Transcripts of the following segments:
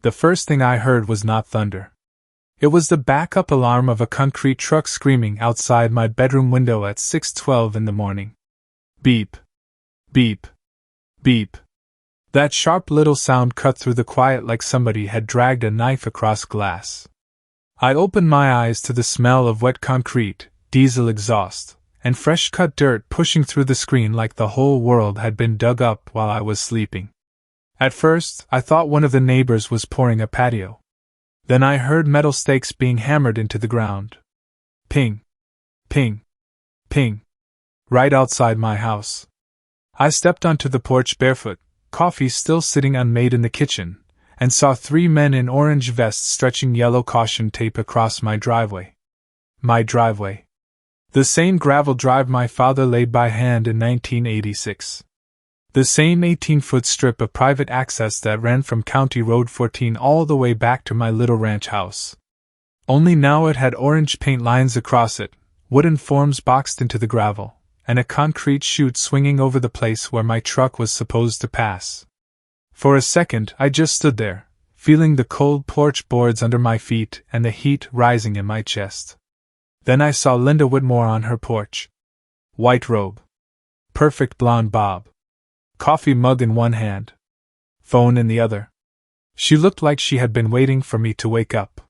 The first thing I heard was not thunder. It was the backup alarm of a concrete truck screaming outside my bedroom window at 6:12 in the morning. Beep. Beep. Beep. That sharp little sound cut through the quiet like somebody had dragged a knife across glass. I opened my eyes to the smell of wet concrete, diesel exhaust, and fresh-cut dirt pushing through the screen like the whole world had been dug up while I was sleeping. At first, I thought one of the neighbors was pouring a patio. Then I heard metal stakes being hammered into the ground. Ping. Ping. Ping. Right outside my house. I stepped onto the porch barefoot, coffee still sitting unmade in the kitchen, and saw 3 men in orange vests stretching yellow caution tape across my driveway. My driveway. The same gravel drive my father laid by hand in 1986. The same 18-foot strip of private access that ran from County Road 14 all the way back to my little ranch house. Only now it had orange paint lines across it, wooden forms boxed into the gravel, and a concrete chute swinging over the place where my truck was supposed to pass. For a second, I just stood there, feeling the cold porch boards under my feet and the heat rising in my chest. Then I saw Linda Whitmore on her porch. White robe. Perfect blonde bob. Coffee mug in one hand. Phone in the other. She looked like she had been waiting for me to wake up.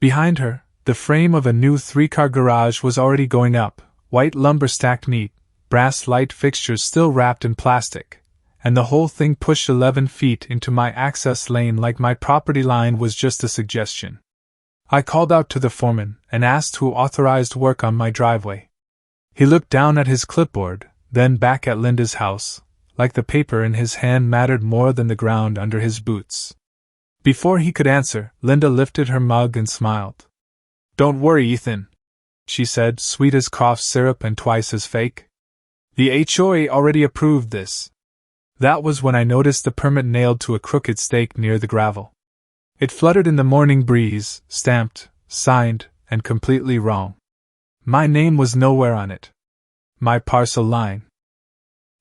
Behind her, the frame of a new 3-car garage was already going up, white lumber stacked neat, brass light fixtures still wrapped in plastic, and the whole thing pushed 11 feet into my access lane like my property line was just a suggestion. I called out to the foreman and asked who authorized work on my driveway. He looked down at his clipboard, then back at Linda's house, like the paper in his hand mattered more than the ground under his boots. Before he could answer, Linda lifted her mug and smiled. "Don't worry, Ethan," she said, sweet as cough syrup and twice as fake. "The HOA already approved this." That was when I noticed the permit nailed to a crooked stake near the gravel. It fluttered in the morning breeze, stamped, signed, and completely wrong. My name was nowhere on it. My parcel line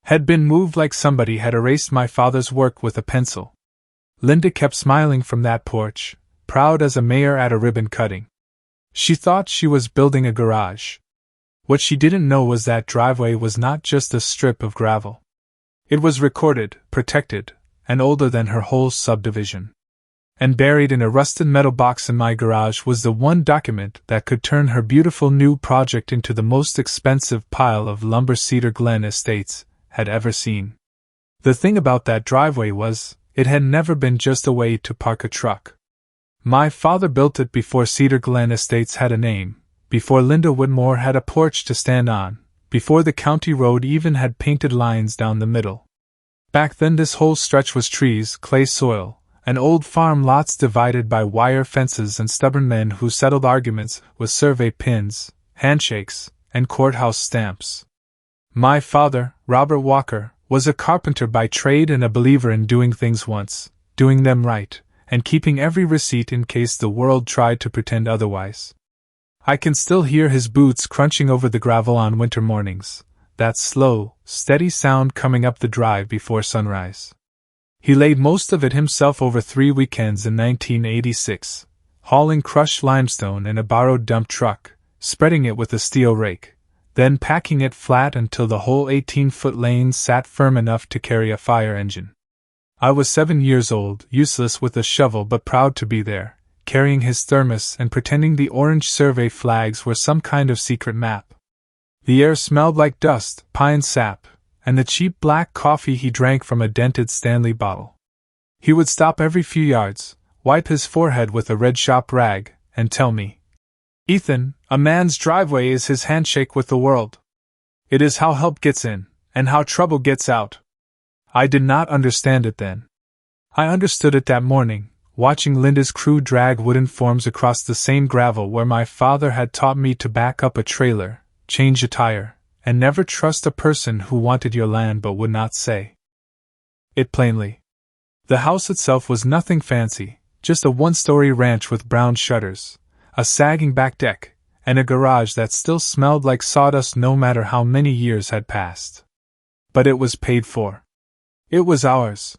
had been moved like somebody had erased my father's work with a pencil. Linda kept smiling from that porch, proud as a mayor at a ribbon cutting. She thought she was building a garage. What she didn't know was that driveway was not just a strip of gravel. It was recorded, protected, and older than her whole subdivision. And buried in a rusted metal box in my garage was the one document that could turn her beautiful new project into the most expensive pile of lumber Cedar Glen Estates had ever seen. The thing about that driveway was, it had never been just a way to park a truck. My father built it before Cedar Glen Estates had a name, before Linda Whitmore had a porch to stand on, before the county road even had painted lines down the middle. Back then this whole stretch was trees, clay soil, and old farm lots divided by wire fences and stubborn men who settled arguments with survey pins, handshakes, and courthouse stamps. My father, Robert Walker, was a carpenter by trade and a believer in doing things once, doing them right, and keeping every receipt in case the world tried to pretend otherwise. I can still hear his boots crunching over the gravel on winter mornings, that slow, steady sound coming up the drive before sunrise. He laid most of it himself over 3 weekends in 1986, hauling crushed limestone in a borrowed dump truck, spreading it with a steel rake, then packing it flat until the whole 18-foot lane sat firm enough to carry a fire engine. I was 7 years old, useless with a shovel but proud to be there, carrying his thermos and pretending the orange survey flags were some kind of secret map. The air smelled like dust, pine sap, and the cheap black coffee he drank from a dented Stanley bottle. He would stop every few yards, wipe his forehead with a red shop rag, and tell me, "Ethan, a man's driveway is his handshake with the world. It is how help gets in, and how trouble gets out." I did not understand it then. I understood it that morning, watching Linda's crew drag wooden forms across the same gravel where my father had taught me to back up a trailer, change a tire, and never trust a person who wanted your land but would not say it plainly. The house itself was nothing fancy, just a one-story ranch with brown shutters, a sagging back deck, and a garage that still smelled like sawdust no matter how many years had passed. But it was paid for. It was ours.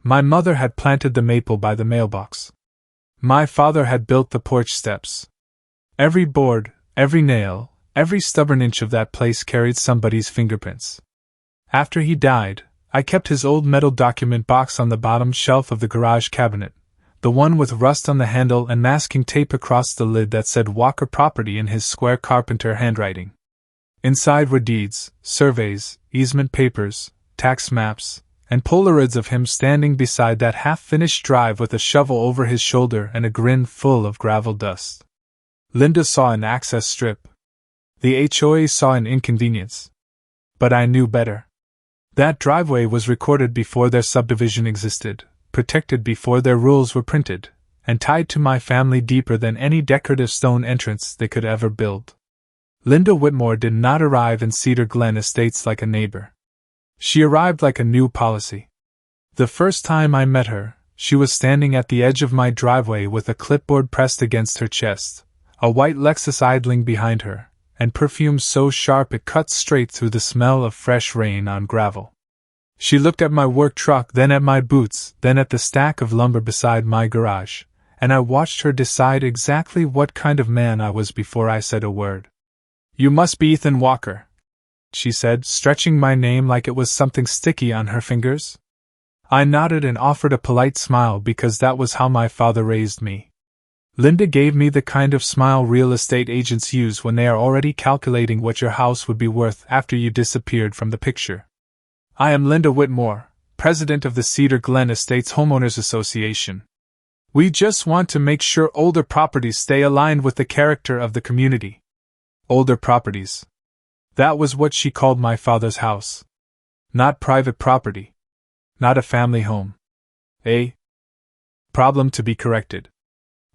My mother had planted the maple by the mailbox. My father had built the porch steps. Every board, every nail, every stubborn inch of that place carried somebody's fingerprints. After he died, I kept his old metal document box on the bottom shelf of the garage cabinet, the one with rust on the handle and masking tape across the lid that said Walker Property in his square carpenter handwriting. Inside were deeds, surveys, easement papers, tax maps, and Polaroids of him standing beside that half-finished drive with a shovel over his shoulder and a grin full of gravel dust. Linda saw an access strip. The HOA saw an inconvenience. But I knew better. That driveway was recorded before their subdivision existed, protected before their rules were printed, and tied to my family deeper than any decorative stone entrance they could ever build. Linda Whitmore did not arrive in Cedar Glen Estates like a neighbor. She arrived like a new policy. The first time I met her, she was standing at the edge of my driveway with a clipboard pressed against her chest, a white Lexus idling behind her, and perfume so sharp it cut straight through the smell of fresh rain on gravel. She looked at my work truck, then at my boots, then at the stack of lumber beside my garage, and I watched her decide exactly what kind of man I was before I said a word. "You must be Ethan Walker," she said, stretching my name like it was something sticky on her fingers. I nodded and offered a polite smile because that was how my father raised me. Linda gave me the kind of smile real estate agents use when they are already calculating what your house would be worth after you disappeared from the picture. "I am Linda Whitmore, president of the Cedar Glen Estates Homeowners Association. We just want to make sure older properties stay aligned with the character of the community." Older properties. That was what she called my father's house. Not private property. Not a family home. A problem to be corrected.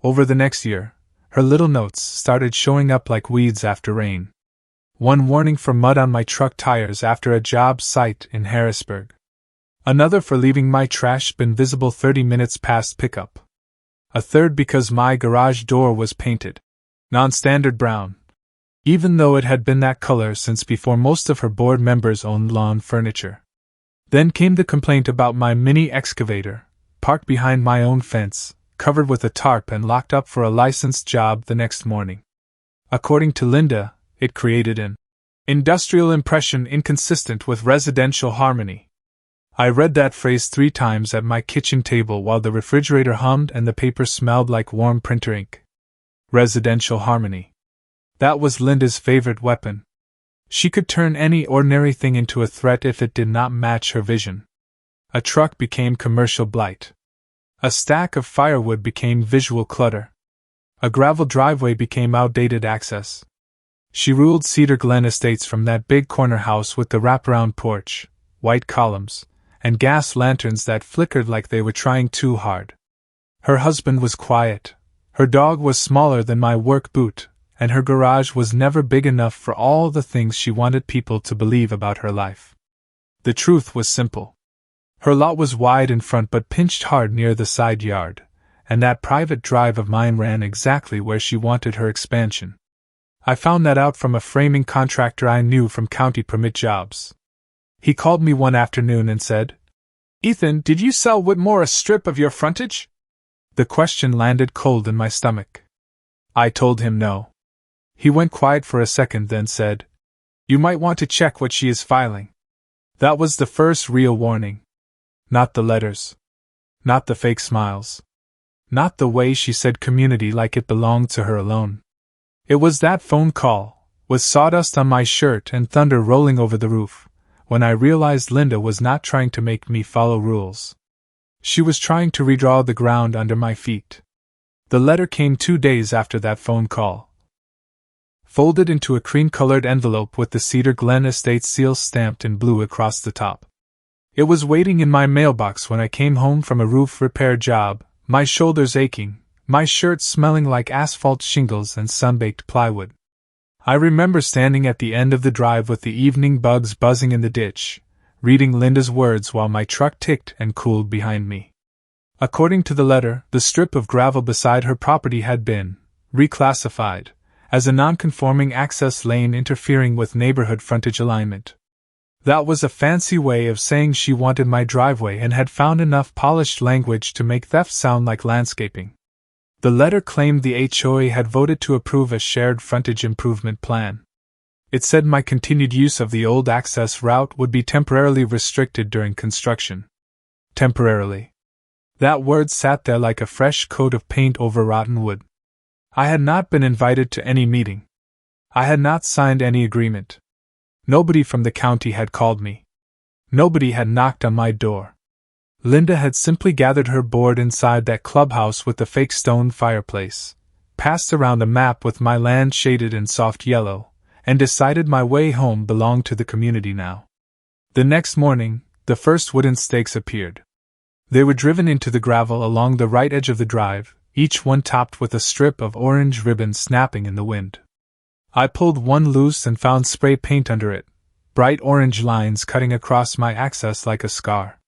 Over the next year, her little notes started showing up like weeds after rain. One warning for mud on my truck tires after a job site in Harrisburg. Another for leaving my trash bin visible 30 minutes past pickup. A third because my garage door was painted non-standard brown, even though it had been that color since before most of her board members owned lawn furniture. Then came the complaint about my mini excavator, parked behind my own fence, covered with a tarp and locked up for a licensed job the next morning. According to Linda, it created an industrial impression inconsistent with residential harmony. I read that phrase 3 times at my kitchen table while the refrigerator hummed and the paper smelled like warm printer ink. Residential harmony. That was Linda's favorite weapon. She could turn any ordinary thing into a threat if it did not match her vision. A truck became commercial blight. A stack of firewood became visual clutter. A gravel driveway became outdated access. She ruled Cedar Glen Estates from that big corner house with the wraparound porch, white columns, and gas lanterns that flickered like they were trying too hard. Her husband was quiet. Her dog was smaller than my work boot, and her garage was never big enough for all the things she wanted people to believe about her life. The truth was simple. Her lot was wide in front but pinched hard near the side yard, and that private drive of mine ran exactly where she wanted her expansion. I found that out from a framing contractor I knew from county permit jobs. He called me one afternoon and said, "Ethan, did you sell Whitmore a strip of your frontage?" The question landed cold in my stomach. I told him no. He went quiet for a second, then said, "You might want to check what she is filing." That was the first real warning. Not the letters. Not the fake smiles. Not the way she said community like it belonged to her alone. It was that phone call, with sawdust on my shirt and thunder rolling over the roof, when I realized Linda was not trying to make me follow rules. She was trying to redraw the ground under my feet. The letter came 2 days after that phone call, folded into a cream-colored envelope with the Cedar Glen Estate seal stamped in blue across the top. It was waiting in my mailbox when I came home from a roof repair job, my shoulders aching, my shirt smelling like asphalt shingles and sun-baked plywood. I remember standing at the end of the drive with the evening bugs buzzing in the ditch, reading Linda's words while my truck ticked and cooled behind me. According to the letter, the strip of gravel beside her property had been reclassified as a non-conforming access lane interfering with neighborhood frontage alignment. That was a fancy way of saying she wanted my driveway and had found enough polished language to make theft sound like landscaping. The letter claimed the HOA had voted to approve a shared frontage improvement plan. It said my continued use of the old access route would be temporarily restricted during construction. Temporarily. That word sat there like a fresh coat of paint over rotten wood. I had not been invited to any meeting. I had not signed any agreement. Nobody from the county had called me. Nobody had knocked on my door. Linda had simply gathered her board inside that clubhouse with the fake stone fireplace, passed around a map with my land shaded in soft yellow, and decided my way home belonged to the community now. The next morning, the first wooden stakes appeared. They were driven into the gravel along the right edge of the drive, each one topped with a strip of orange ribbon snapping in the wind. I pulled one loose and found spray paint under it, bright orange lines cutting across my access like a scar.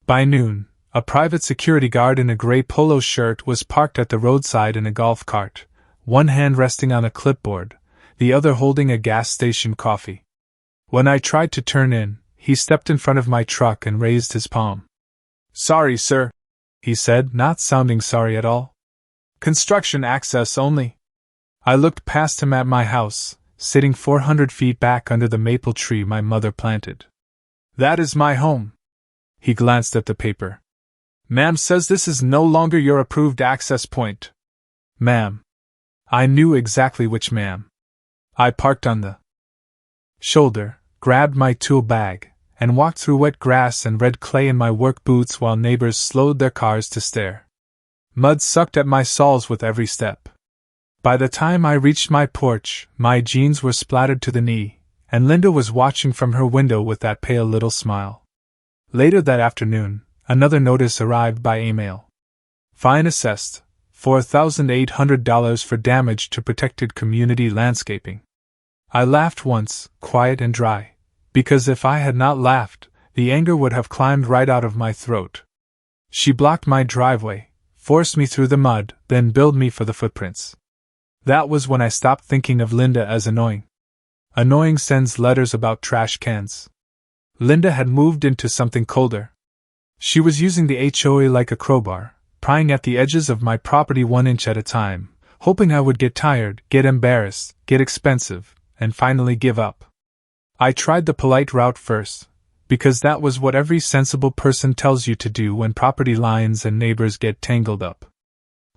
By noon, a private security guard in a gray polo shirt was parked at the roadside in a golf cart, one hand resting on a clipboard, the other holding a gas station coffee. When I tried to turn in, he stepped in front of my truck and raised his palm. "Sorry, sir," he said, not sounding sorry at all. "Construction access only." I looked past him at my house, sitting 400 feet back under the maple tree my mother planted. "That is my home." He glanced at the paper. "Ma'am says this is no longer your approved access point." "Ma'am." I knew exactly which ma'am. I parked on the shoulder, grabbed my tool bag, and walked through wet grass and red clay in my work boots while neighbors slowed their cars to stare. Mud sucked at my soles with every step. By the time I reached my porch, my jeans were splattered to the knee, and Linda was watching from her window with that pale little smile. Later that afternoon, another notice arrived by email. Fine assessed, $4,800 for damage to protected community landscaping. I laughed once, quiet and dry, because if I had not laughed, the anger would have climbed right out of my throat. She blocked my driveway, forced me through the mud, then billed me for the footprints. That was when I stopped thinking of Linda as annoying. Annoying sends letters about trash cans. Linda had moved into something colder. She was using the HOA like a crowbar, prying at the edges of my property 1 inch at a time, hoping I would get tired, get embarrassed, get expensive, and finally give up. I tried the polite route first, because that was what every sensible person tells you to do when property lines and neighbors get tangled up.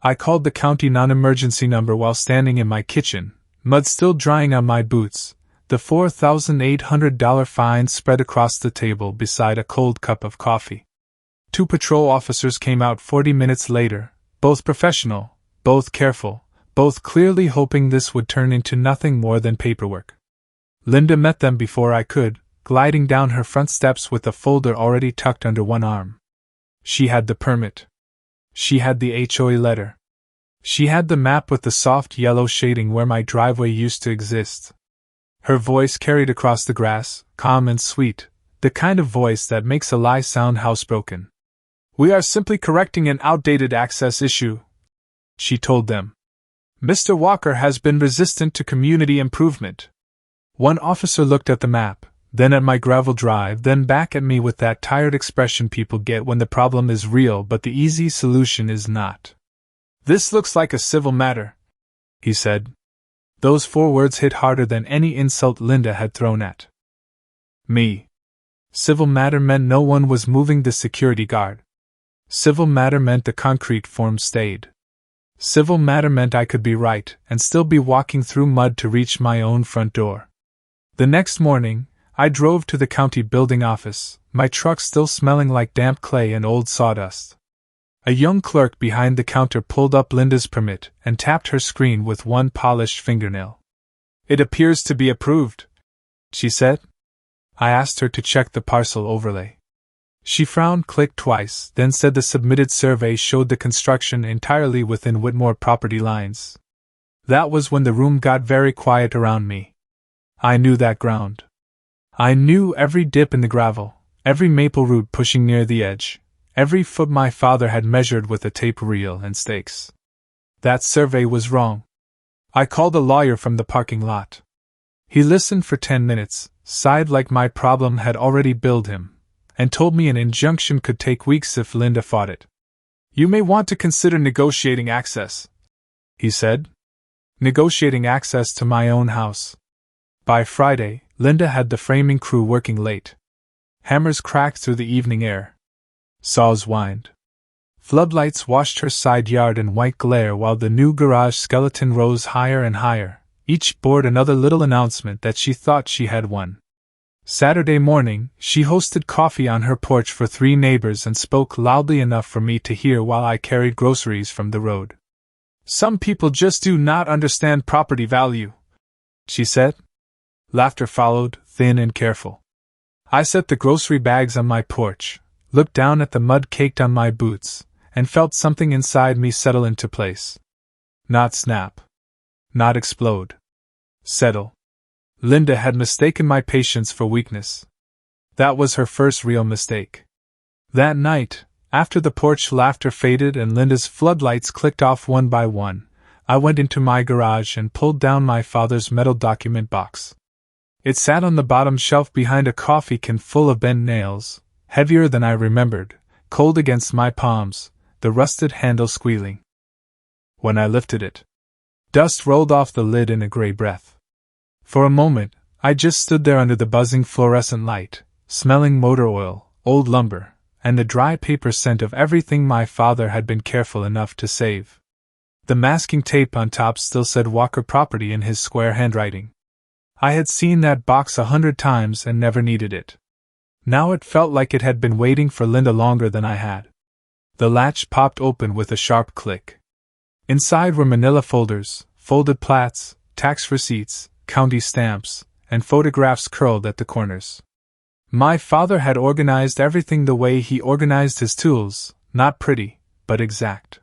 I called the county non-emergency number while standing in my kitchen, mud still drying on my boots, the $4,800 fine spread across the table beside a cold cup of coffee. 2 patrol officers came out 40 minutes later, both professional, both careful, both clearly hoping this would turn into nothing more than paperwork. Linda met them before I could, gliding down her front steps with a folder already tucked under one arm. She had the permit. She had the HOA letter. She had the map with the soft yellow shading where my driveway used to exist. Her voice carried across the grass, calm and sweet, the kind of voice that makes a lie sound housebroken. "We are simply correcting an outdated access issue," she told them. "Mr. Walker has been resistant to community improvement." One officer looked at the map, then at my gravel drive, then back at me with that tired expression people get when the problem is real but the easy solution is not. "This looks like a civil matter," he said. Those 4 words hit harder than any insult Linda had thrown at me. Civil matter meant no one was moving the security guard. Civil matter meant the concrete form stayed. Civil matter meant I could be right and still be walking through mud to reach my own front door. The next morning, I drove to the county building office, my truck still smelling like damp clay and old sawdust. A young clerk behind the counter pulled up Linda's permit and tapped her screen with one polished fingernail. "It appears to be approved," she said. I asked her to check the parcel overlay. She frowned, clicked twice, then said the submitted survey showed the construction entirely within Whitmore property lines. That was when the room got very quiet around me. I knew that ground. I knew every dip in the gravel, every maple root pushing near the edge, every foot my father had measured with a tape reel and stakes. That survey was wrong. I called a lawyer from the parking lot. He listened for 10 minutes, sighed like my problem had already billed him, and told me an injunction could take weeks if Linda fought it. "You may want to consider negotiating access," he said. Negotiating access to my own house. By Friday, Linda had the framing crew working late. Hammers cracked through the evening air. Saws whined. Floodlights washed her side yard in white glare while the new garage skeleton rose higher and higher, each board another little announcement that she thought she had won. Saturday morning, she hosted coffee on her porch for 3 neighbors and spoke loudly enough for me to hear while I carried groceries from the road. "Some people just do not understand property value," she said. Laughter followed, thin and careful. I set the grocery bags on my porch, looked down at the mud caked on my boots, and felt something inside me settle into place. Not snap. Not explode. Settle. Linda had mistaken my patience for weakness. That was her first real mistake. That night, after the porch laughter faded and Linda's floodlights clicked off one by one, I went into my garage and pulled down my father's metal document box. It sat on the bottom shelf behind a coffee can full of bent nails, heavier than I remembered, cold against my palms, the rusted handle squealing. When I lifted it, dust rolled off the lid in a gray breath. For a moment, I just stood there under the buzzing fluorescent light, smelling motor oil, old lumber, and the dry paper scent of everything my father had been careful enough to save. The masking tape on top still said Walker Property in his square handwriting. I had seen that box 100 times and never needed it. Now it felt like it had been waiting for Linda longer than I had. The latch popped open with a sharp click. Inside were manila folders, folded plats, tax receipts, county stamps, and photographs curled at the corners. My father had organized everything the way he organized his tools, not pretty, but exact.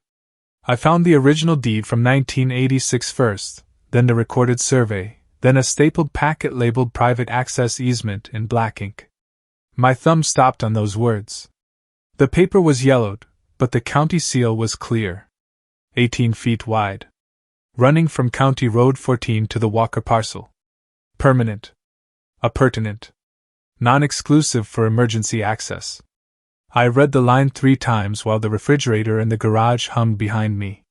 I found the original deed from 1986 first, then the recorded survey, then a stapled packet labeled Private Access Easement in black ink. My thumb stopped on those words. The paper was yellowed, but the county seal was clear. 18 feet wide. Running from County Road 14 to the Walker parcel. Permanent. Appurtenant. Non-exclusive for emergency access. I read the line 3 times while the refrigerator in the garage hummed behind me.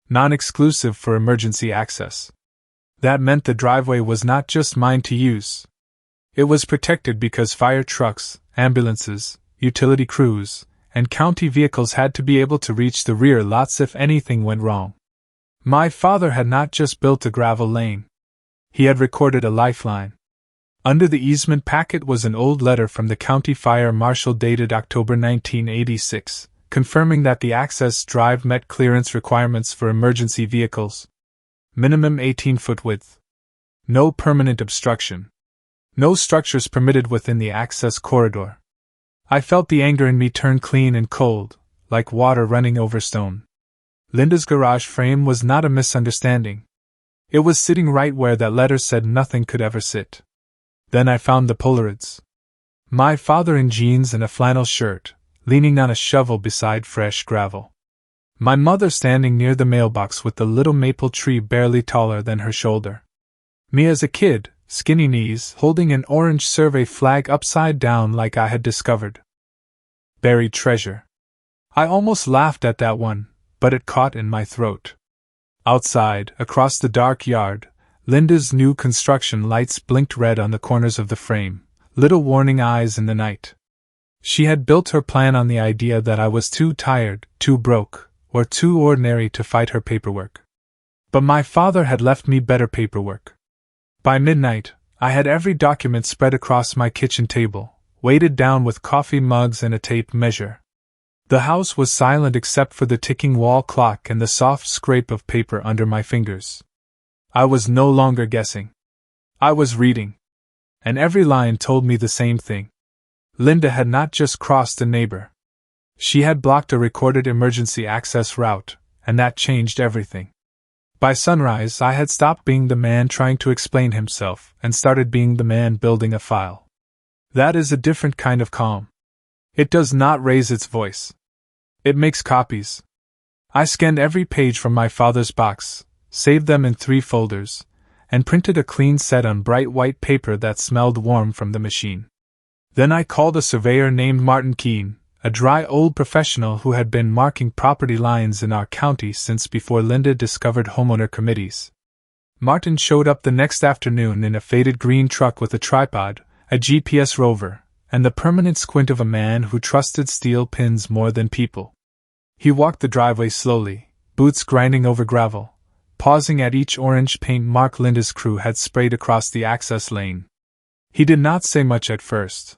Non-exclusive for emergency access. That meant the driveway was not just mine to use. It was protected because fire trucks, ambulances, utility crews, and county vehicles had to be able to reach the rear lots if anything went wrong. My father had not just built a gravel lane. He had recorded a lifeline. Under the easement packet was an old letter from the county fire marshal dated October 1986, confirming that the access drive met clearance requirements for emergency vehicles. Minimum 18-foot width. No permanent obstruction. No structures permitted within the access corridor. I felt the anger in me turn clean and cold, like water running over stone. Linda's garage frame was not a misunderstanding. It was sitting right where that letter said nothing could ever sit. Then I found the Polaroids. My father in jeans and a flannel shirt, leaning on a shovel beside fresh gravel. My mother standing near the mailbox with the little maple tree barely taller than her shoulder. Me as a kid, skinny knees, holding an orange survey flag upside down like I had discovered buried treasure. I almost laughed at that one, but it caught in my throat. Outside, across the dark yard, Linda's new construction lights blinked red on the corners of the frame, little warning eyes in the night. She had built her plan on the idea that I was too tired, too broke, or too ordinary to fight her paperwork. But my father had left me better paperwork. By midnight, I had every document spread across my kitchen table, weighted down with coffee mugs and a tape measure. The house was silent except for the ticking wall clock and the soft scrape of paper under my fingers. I was no longer guessing. I was reading. And every line told me the same thing. Linda had not just crossed a neighbor. She had blocked a recorded emergency access route, and that changed everything. By sunrise, I had stopped being the man trying to explain himself and started being the man building a file. That is a different kind of calm. It does not raise its voice. It makes copies. I scanned every page from my father's box, saved them in 3 folders, and printed a clean set on bright white paper that smelled warm from the machine. Then I called a surveyor named Martin Keene, a dry old professional who had been marking property lines in our county since before Linda discovered homeowner committees. Martin showed up the next afternoon in a faded green truck with a tripod, a GPS rover, and the permanent squint of a man who trusted steel pins more than people. He walked the driveway slowly, boots grinding over gravel, pausing at each orange paint mark Linda's crew had sprayed across the access lane. He did not say much at first.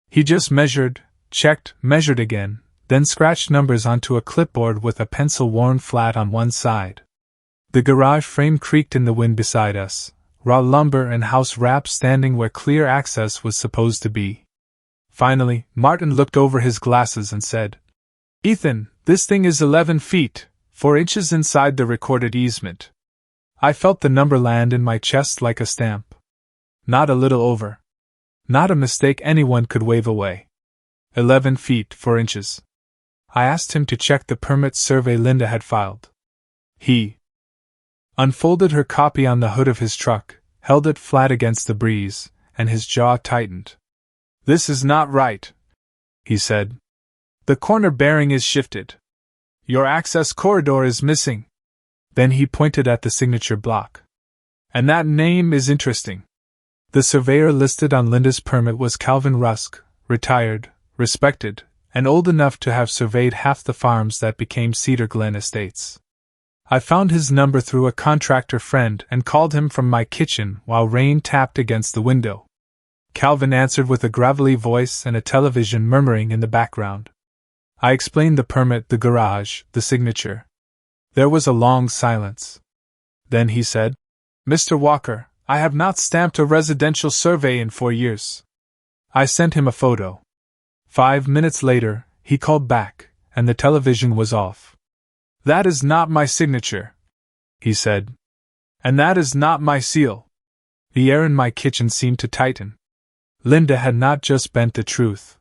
He just measured, checked, measured again, then scratched numbers onto a clipboard with a pencil worn flat on one side. The garage frame creaked in the wind beside us, raw lumber and house wraps standing where clear access was supposed to be. Finally, Martin looked over his glasses and said, "Ethan, this thing is 11 feet, 4 inches inside the recorded easement." I felt the number land in my chest like a stamp. Not a little over. Not a mistake anyone could wave away. 11 feet, 4 inches. I asked him to check the permit survey Linda had filed. He unfolded her copy on the hood of his truck, held it flat against the breeze, and his jaw tightened. "This is not right," he said. "The corner bearing is shifted. Your access corridor is missing." Then he pointed at the signature block. "And that name is interesting." The surveyor listed on Linda's permit was Calvin Rusk, retired, respected, and old enough to have surveyed half the farms that became Cedar Glen Estates. I found his number through a contractor friend and called him from my kitchen while rain tapped against the window. Calvin answered with a gravelly voice and a television murmuring in the background. I explained the permit, the garage, the signature. There was a long silence. Then he said, "Mr. Walker, I have not stamped a residential survey in 4 years." I sent him a photo. 5 minutes later, he called back, and the television was off. "That is not my signature," he said. "And that is not my seal." The air in my kitchen seemed to tighten. Linda had not just bent the truth.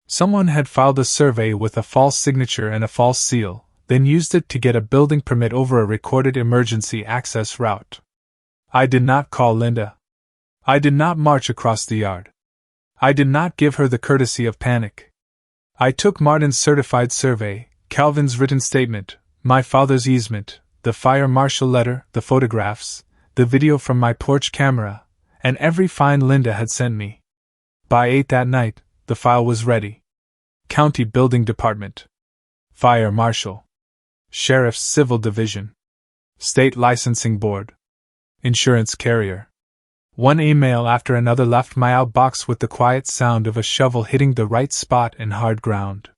Someone had filed a survey with a false signature and a false seal, then used it to get a building permit over a recorded emergency access route. I did not call Linda. I did not march across the yard. I did not give her the courtesy of panic. I took Martin's certified survey, Calvin's written statement, my father's easement, the fire marshal letter, the photographs, the video from my porch camera, and every find Linda had sent me. By 8 that night, the file was ready. County Building Department. Fire Marshal. Sheriff's Civil Division. State Licensing Board. Insurance Carrier. One email after another left my outbox with the quiet sound of a shovel hitting the right spot in hard ground.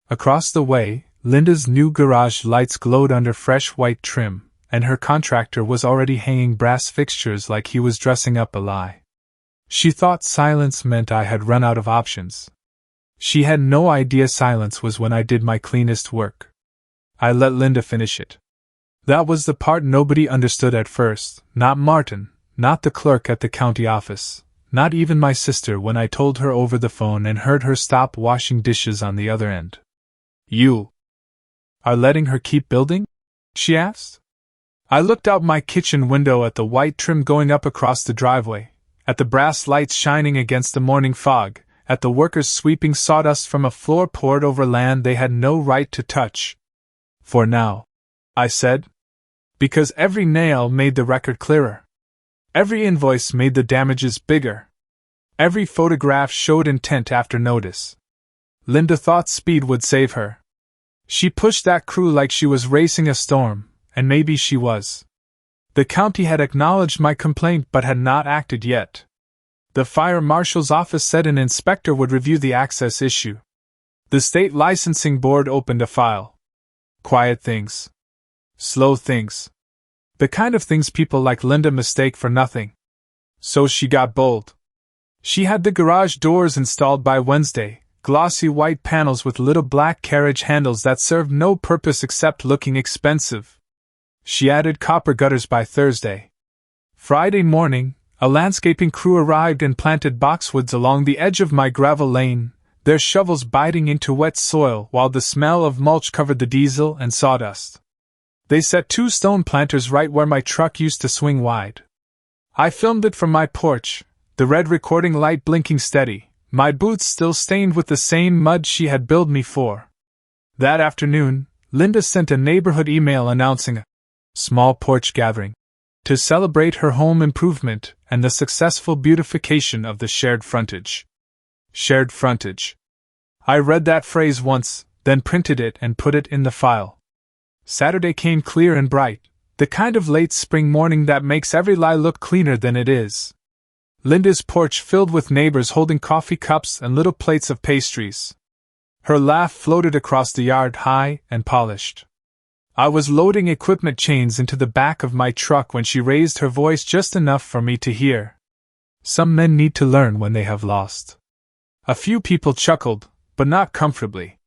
Across the way, Linda's new garage lights glowed under fresh white trim, and her contractor was already hanging brass fixtures like he was dressing up a lie. She thought silence meant I had run out of options. She had no idea silence was when I did my cleanest work. I let Linda finish it. That was the part nobody understood at first, not Martin, not the clerk at the county office, not even my sister when I told her over the phone and heard her stop washing dishes on the other end. "You are letting her keep building?" she asked. I looked out my kitchen window at the white trim going up across the driveway, at the brass lights shining against the morning fog, at the workers sweeping sawdust from a floor poured over land they had no right to touch. "For now," I said. Because every nail made the record clearer. Every invoice made the damages bigger. Every photograph showed intent after notice. Linda thought speed would save her. She pushed that crew like she was racing a storm, and maybe she was. The county had acknowledged my complaint but had not acted yet. The fire marshal's office said an inspector would review the access issue. The state licensing board opened a file. Quiet things. Slow things. The kind of things people like Linda mistake for nothing. So she got bold. She had the garage doors installed by Wednesday, glossy white panels with little black carriage handles that served no purpose except looking expensive. She added copper gutters by Thursday. Friday morning, a landscaping crew arrived and planted boxwoods along the edge of my gravel lane, their shovels biting into wet soil while the smell of mulch covered the diesel and sawdust. They set 2 stone planters right where my truck used to swing wide. I filmed it from my porch, the red recording light blinking steady, my boots still stained with the same mud she had billed me for. That afternoon, Linda sent a neighborhood email announcing a small porch gathering to celebrate her home improvement and the successful beautification of the shared frontage. Shared frontage. I read that phrase once, then printed it and put it in the file. Saturday came clear and bright, the kind of late spring morning that makes every lie look cleaner than it is. Linda's porch filled with neighbors holding coffee cups and little plates of pastries. Her laugh floated across the yard high and polished. I was loading equipment chains into the back of my truck when she raised her voice just enough for me to hear. Some men need to learn when they have lost. A few people chuckled, but not comfortably.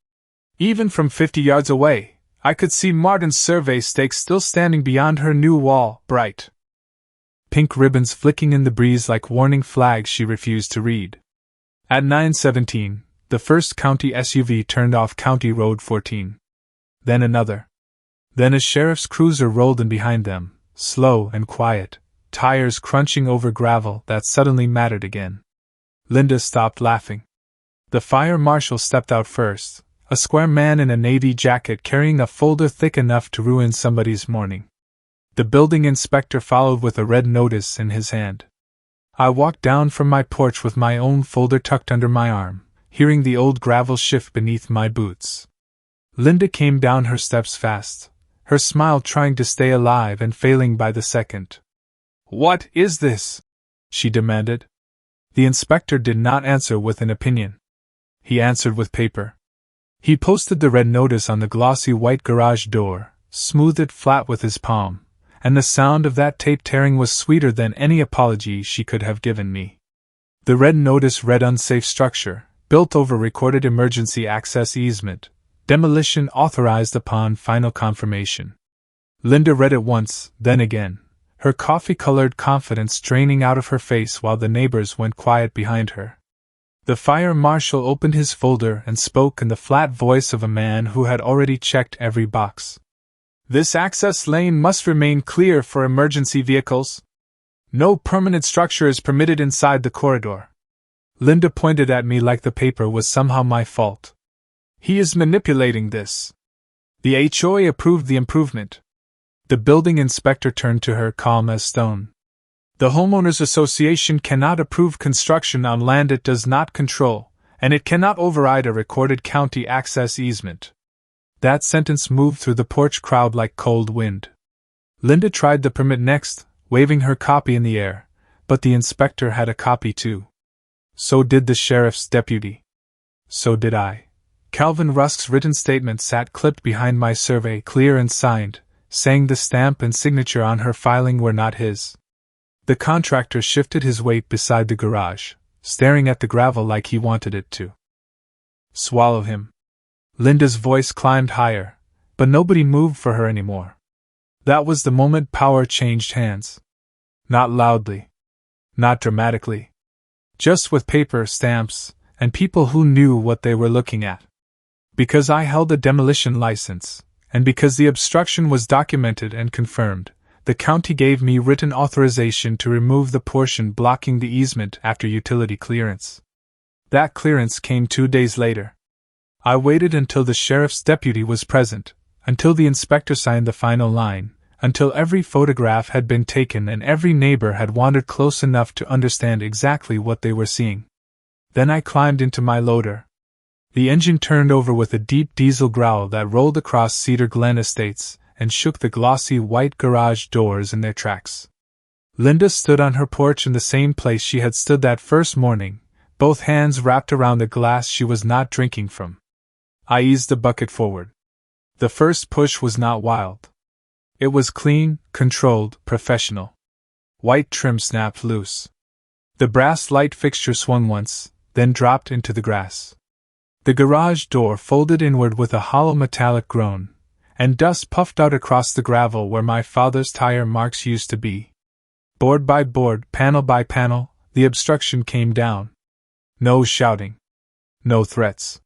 Even from 50 yards away, I could see Martin's survey stakes still standing beyond her new wall, bright pink ribbons flicking in the breeze like warning flags she refused to read. At 9:17, the first county SUV turned off County Road 14. Then another. Then a sheriff's cruiser rolled in behind them, slow and quiet, tires crunching over gravel that suddenly mattered again. Linda stopped laughing. The fire marshal stepped out first, a square man in a navy jacket carrying a folder thick enough to ruin somebody's morning. The building inspector followed with a red notice in his hand. I walked down from my porch with my own folder tucked under my arm, hearing the old gravel shift beneath my boots. Linda came down her steps fast, her smile trying to stay alive and failing by the second. "What is this?" she demanded. The inspector did not answer with an opinion. He answered with paper. He posted the red notice on the glossy white garage door, smoothed it flat with his palm, and the sound of that tape tearing was sweeter than any apology she could have given me. The red notice read unsafe structure, built over recorded emergency access easement, demolition authorized upon final confirmation. Linda read it once, then again, her coffee-colored confidence draining out of her face while the neighbors went quiet behind her. The fire marshal opened his folder and spoke in the flat voice of a man who had already checked every box. "This access lane must remain clear for emergency vehicles. No permanent structure is permitted inside the corridor." Linda pointed at me like the paper was somehow my fault. "He is manipulating this. The HOA approved the improvement." The building inspector turned to her, calm as stone. "The Homeowners Association cannot approve construction on land it does not control, and it cannot override a recorded county access easement." That sentence moved through the porch crowd like cold wind. Linda tried the permit next, waving her copy in the air, but the inspector had a copy too. So did the sheriff's deputy. So did I. Calvin Rusk's written statement sat clipped behind my survey, clear and signed, saying the stamp and signature on her filing were not his. The contractor shifted his weight beside the garage, staring at the gravel like he wanted it to swallow him. Linda's voice climbed higher, but nobody moved for her anymore. That was the moment power changed hands. Not loudly. Not dramatically. Just with paper, stamps, and people who knew what they were looking at. Because I held a demolition license, and because the obstruction was documented and confirmed, the county gave me written authorization to remove the portion blocking the easement after utility clearance. That clearance came 2 days later. I waited until the sheriff's deputy was present, until the inspector signed the final line, until every photograph had been taken and every neighbor had wandered close enough to understand exactly what they were seeing. Then I climbed into my loader. The engine turned over with a deep diesel growl that rolled across Cedar Glen Estates and shook the glossy white garage doors in their tracks. Linda stood on her porch in the same place she had stood that first morning, both hands wrapped around the glass she was not drinking from. I eased the bucket forward. The first push was not wild. It was clean, controlled, professional. White trim snapped loose. The brass light fixture swung once, then dropped into the grass. The garage door folded inward with a hollow metallic groan, and dust puffed out across the gravel where my father's tire marks used to be. Board by board, panel by panel, the obstruction came down. No shouting. No threats.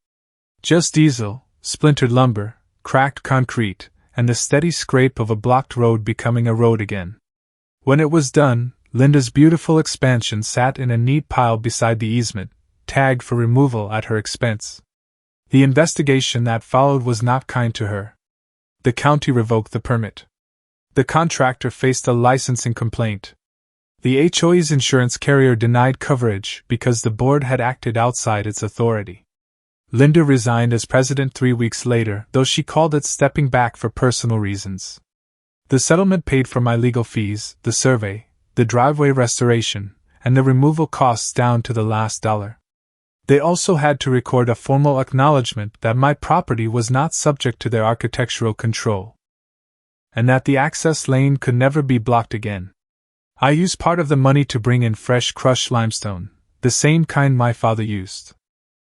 Just diesel, splintered lumber, cracked concrete, and the steady scrape of a blocked road becoming a road again. When it was done, Linda's beautiful expansion sat in a neat pile beside the easement, tagged for removal at her expense. The investigation that followed was not kind to her. The county revoked the permit. The contractor faced a licensing complaint. The HOA's insurance carrier denied coverage because the board had acted outside its authority. Linda resigned as president 3 weeks later, though she called it stepping back for personal reasons. The settlement paid for my legal fees, the survey, the driveway restoration, and the removal costs down to the last dollar. They also had to record a formal acknowledgement that my property was not subject to their architectural control, and that the access lane could never be blocked again. I used part of the money to bring in fresh crushed limestone, the same kind my father used.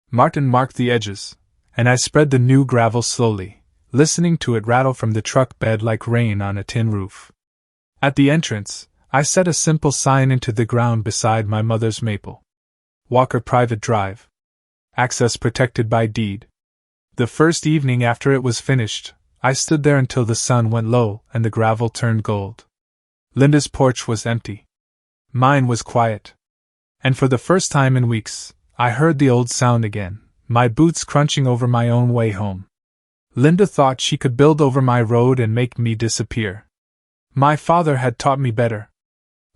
Martin marked the edges, and I spread the new gravel slowly, listening to it rattle from the truck bed like rain on a tin roof. At the entrance, I set a simple sign into the ground beside my mother's maple. Walker Private Drive. Access protected by deed. The first evening after it was finished, I stood there until the sun went low and the gravel turned gold. Linda's porch was empty. Mine was quiet. And for the first time in weeks, I heard the old sound again, my boots crunching over my own way home. Linda thought she could build over my road and make me disappear. My father had taught me better.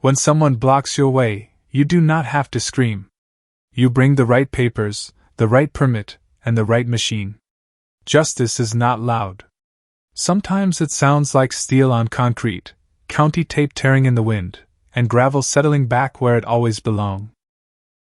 When someone blocks your way, you do not have to scream. You bring the right papers, the right permit, and the right machine. Justice is not loud. Sometimes it sounds like steel on concrete, county tape tearing in the wind, and gravel settling back where it always belonged.